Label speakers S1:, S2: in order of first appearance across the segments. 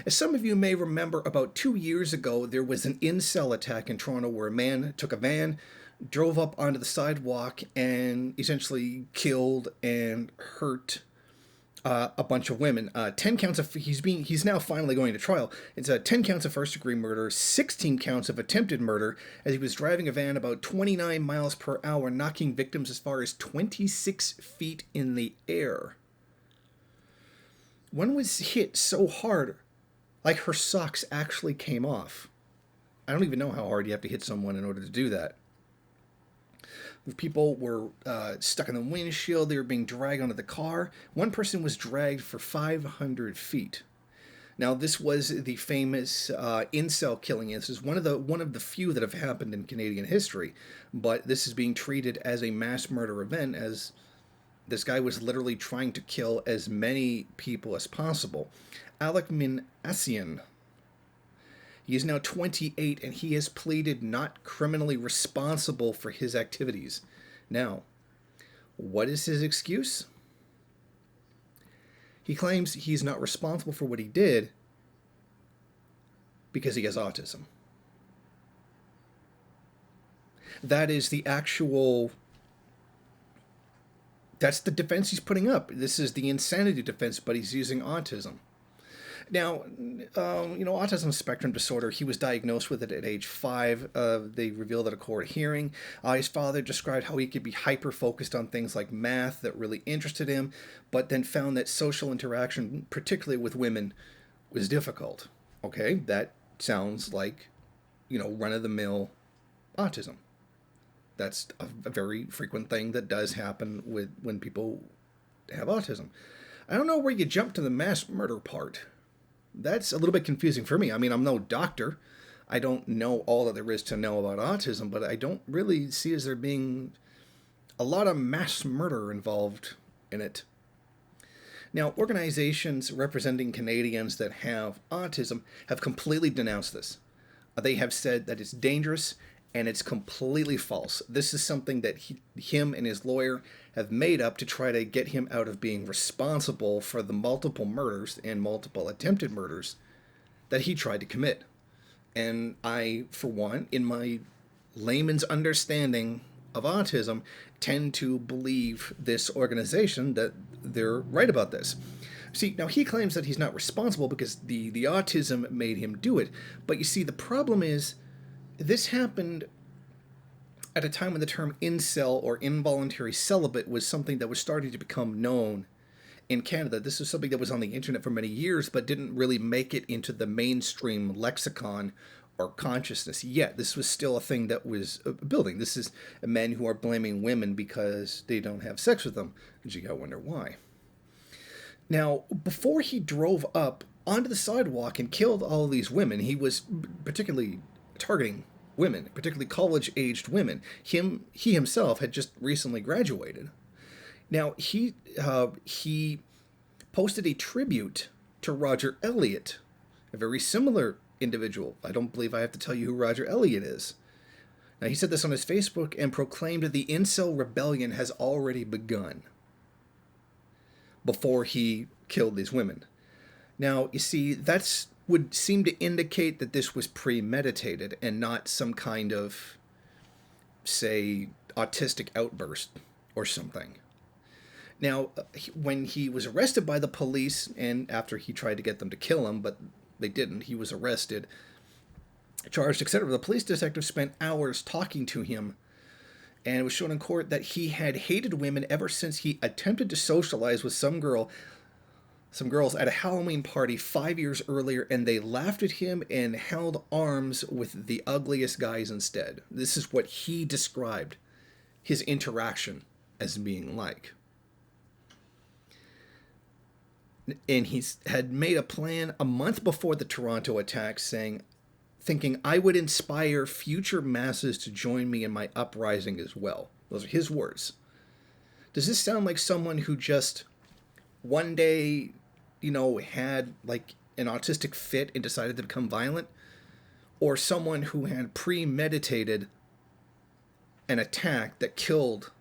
S1: As some of you may remember, about 2 years ago, there was an incel attack in Toronto where a man took a van, drove up onto the sidewalk, and essentially killed and hurt a bunch of women. 10 counts of he's now finally going to trial. It's 10 counts of first-degree murder, 16 counts of attempted murder, as he was driving a van about 29 miles per hour, knocking victims as far as 26 feet in the air. One was hit so hard, like her socks actually came off. I don't even know how hard you have to hit someone in order to do that. People were stuck in the windshield. They were being dragged onto the car. One person was dragged for 500 feet. Now, this was the famous incel killing. This is one of the few that have happened in Canadian history, but this is being treated as a mass murder event, as this guy was literally trying to kill as many people as possible. Alec Minassian. He is now 28, and he has pleaded not criminally responsible for his activities. Now, what is his excuse? He claims he's not responsible for what he did because he has autism. That is the actual... That's the defense he's putting up. This is the insanity defense, but he's using autism. Now, autism spectrum disorder, he was diagnosed with it at age 5. They revealed at a court hearing. His father described how he could be hyper-focused on things like math that really interested him, but then found that social interaction, particularly with women, was difficult. Okay, that sounds like, run-of-the-mill autism. That's a very frequent thing that does happen when people have autism. I don't know where you jump to the mass murder part. That's a little bit confusing for me. I mean, I'm no doctor. I don't know all that there is to know about autism, but I don't really see as there being a lot of mass murder involved in it. Now, organizations representing Canadians that have autism have completely denounced this. They have said that it's dangerous and it's completely false. This is something that him and his lawyer have made up to try to get him out of being responsible for the multiple murders and multiple attempted murders that he tried to commit. And I, for one, in my layman's understanding of autism, tend to believe this organization that they're right about this. See, now he claims that he's not responsible because the autism made him do it. But you see, the problem is, this happened at a time when the term incel or involuntary celibate was something that was starting to become known in Canada. This was something that was on the internet for many years, but didn't really make it into the mainstream lexicon or consciousness yet. This was still a thing that was building. This is men who are blaming women because they don't have sex with them. And you gotta wonder why. Now, before he drove up onto the sidewalk and killed all these women, he was particularly targeting women, particularly college-aged women. He himself had just recently graduated. Now, he posted a tribute to Roger Elliott, a very similar individual. I don't believe I have to tell you who Roger Elliott is. Now, he said this on his Facebook and proclaimed that the incel rebellion has already begun before he killed these women. Now, you see, that's would seem to indicate that this was premeditated and not some kind of, say, autistic outburst or something. Now, when he was arrested by the police, and after he tried to get them to kill him, but they didn't, he was arrested, charged, etc. The police detective spent hours talking to him, and it was shown in court that he had hated women ever since he attempted to socialize with some girls at a Halloween party 5 years earlier, and they laughed at him and held arms with the ugliest guys instead. This is what he described his interaction as being like. And he had made a plan a month before the Toronto attack, thinking I would inspire future masses to join me in my uprising as well. Those are his words. Does this sound like someone who just one day, had like an autistic fit and decided to become violent? Or someone who had premeditated an attack that killed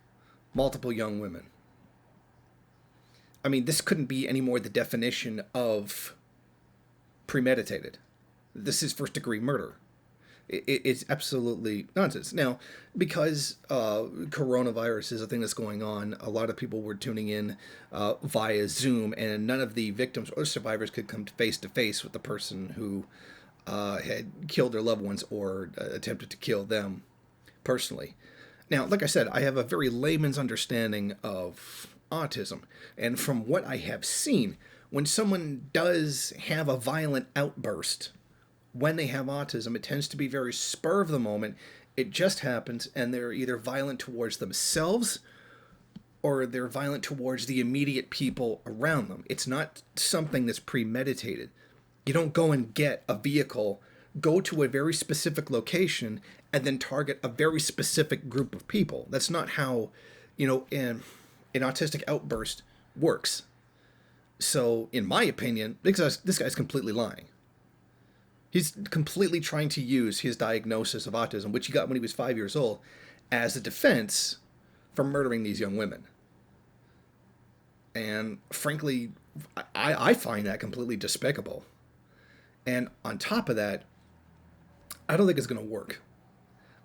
S1: multiple young women? I mean, this couldn't be any more the definition of premeditated. This is first-degree murder. It's absolutely nonsense. Now, because coronavirus is a thing that's going on, a lot of people were tuning in via Zoom, and none of the victims or survivors could come face to face with the person who had killed their loved ones or attempted to kill them personally. Now, like I said, I have a very layman's understanding of autism, and from what I have seen, when someone does have a violent outburst, when they have autism, it tends to be very spur of the moment. It just happens, and they're either violent towards themselves or they're violent towards the immediate people around them. It's not something that's premeditated. You don't go and get a vehicle, go to a very specific location, and then target a very specific group of people. That's not how, an autistic outburst works. So, in my opinion, this guy's completely lying. He's completely trying to use his diagnosis of autism, which he got when he was 5 years old, as a defense for murdering these young women. And frankly, I find that completely despicable. And on top of that, I don't think it's going to work.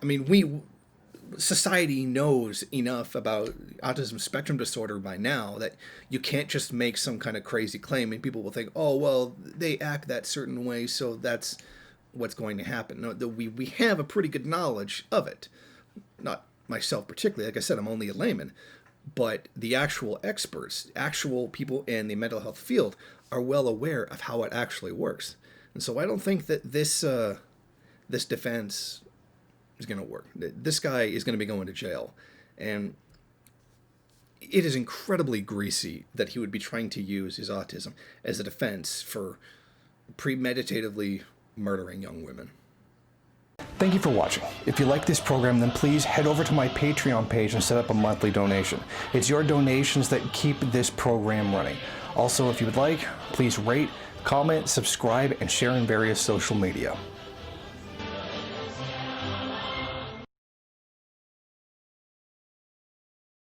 S1: I mean, society knows enough about autism spectrum disorder by now that you can't just make some kind of crazy claim and people will think, oh, well, they act that certain way, so that's what's going to happen. No, we have a pretty good knowledge of it. Not myself particularly. Like I said, I'm only a layman. But the actual experts, actual people in the mental health field are well aware of how it actually works. And so I don't think that this defense is going to work. This guy is going to be going to jail. And it is incredibly greasy that he would be trying to use his autism as a defense for premeditatively murdering young women.
S2: Thank you for watching. If you like this program, then please head over to my Patreon page and set up a monthly donation. It's your donations that keep this program running. Also, if you would like, please rate, comment, subscribe, and share in various social media.